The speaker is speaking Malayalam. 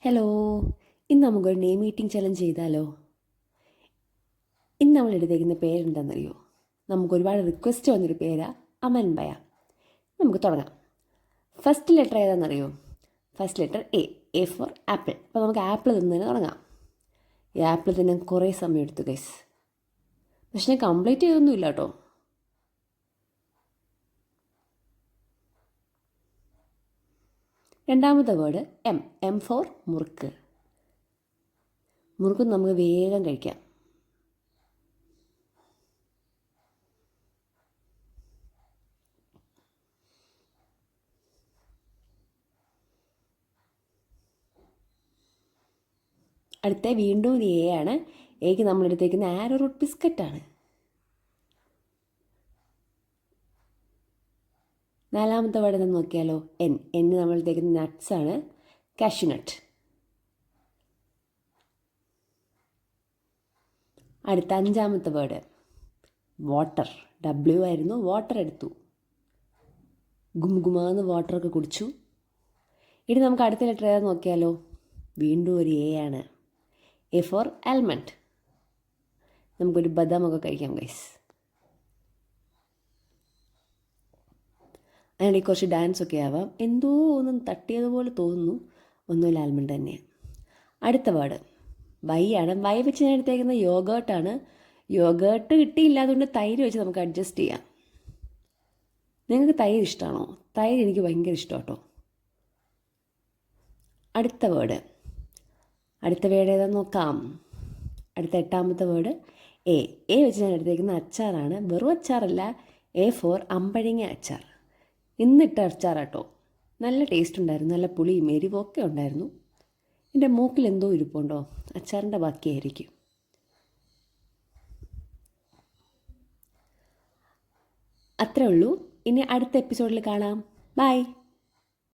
ഹലോ, ഇന്ന് നമുക്കൊരു നെയിം മീറ്റിംഗ് ചലഞ്ച് ചെയ്താലോ? ഇന്ന് നമ്മൾ എടുത്തേക്കുന്ന പേരെന്താണെന്നറിയോ? നമുക്കൊരുപാട് റിക്വസ്റ്റ് വന്നൊരു പേരാ, അമൻ ഭയ. നമുക്ക് തുടങ്ങാം. ഫസ്റ്റ് ലെറ്റർ ഏതാണെന്നറിയോ? First letter A for apple. അപ്പോൾ നമുക്ക് ആപ്പിൾ നിന്ന് തന്നെ തുടങ്ങാം. ഈ ആപ്പിൾ തന്നെ കുറേ സമയം എടുത്തു ഗൈസ്, പക്ഷെ ഞാൻ കംപ്ലീറ്റ് ചെയ്തൊന്നുമില്ല കേട്ടോ. രണ്ടാമത്തെ വേർഡ് എം ഫോർ മുറുക്ക്. മുറുക്ക് നമുക്ക് വേഗം കഴിക്കാം. അടുത്ത വീണ്ടും ഒരു എ ആണ്. എക്ക് നമ്മൾ എടുത്തേക്കുന്ന ആരോ റൂട്ട് ബിസ്ക്കറ്റാണ്. നാലാമത്തെ വേർഡ് എന്ന് നോക്കിയാലോ, എൻ നമ്മൾ എടുത്തേക്കുന്ന നട്ട്സാണ്, കാഷ്യൂനട്ട്. അടുത്ത അഞ്ചാമത്തെ വേർഡ് വാട്ടർ, ആയിരുന്നു. വാട്ടർ എടുത്തു, ഗുംഗുമാന്ന് വാട്ടറൊക്കെ കുടിച്ചു. ഇനി നമുക്ക് അടുത്ത ലെറ്റർ ഏതാ നോക്കിയാലോ, വീണ്ടും ഒരു എ ആണ്. A for almond. നമുക്കൊരു ബദാമൊക്കെ കഴിക്കാം ഗൈസ്. അതിനിടയിൽ കുറച്ച് ഡാൻസൊക്കെ ആവാം. എന്തോ ഒന്നും തട്ടിയതുപോലെ തോന്നുന്നു, ഒന്നുമില്ല, ആൽമണ്ട് തന്നെയാണ്. അടുത്ത വേർഡ് വൈ ആണ്. വൈ വെച്ച് ഞാൻ എടുത്തേക്കുന്ന യോഗേർട്ടാണ്. യോഗേർട്ട് കിട്ടിയില്ല, അതുകൊണ്ട് തൈര് വെച്ച് നമുക്ക് അഡ്ജസ്റ്റ് ചെയ്യാം. നിങ്ങൾക്ക് തൈര് ഇഷ്ടമാണോ? തൈര് എനിക്ക് ഭയങ്കര ഇഷ്ടം കേട്ടോ. അടുത്ത വേർഡ് ഏതാണെന്ന് നോക്കാം. അടുത്ത എട്ടാമത്തെ വേർഡ് എ വെച്ച് ഞാൻ എടുത്തേക്കുന്ന അച്ചാറാണ്. വെറും അച്ചാറല്ല, എ ഫോർ അമ്പഴങ്ങ അച്ചാർ. ഇന്നിട്ട അച്ചാറാട്ടോ. നല്ല ടേസ്റ്റ് ഉണ്ടായിരുന്നു, നല്ല പുളിയും എരിവും ഒക്കെ ഉണ്ടായിരുന്നു. എൻ്റെ മൂക്കിൽ എന്തോ ഇരിപ്പുണ്ടോ, അച്ചാറിൻ്റെ ബാക്കിയായിരിക്കും. അത്രേ ഉള്ളൂ. ഇനി അടുത്ത എപ്പിസോഡിൽ കാണാം. ബൈ.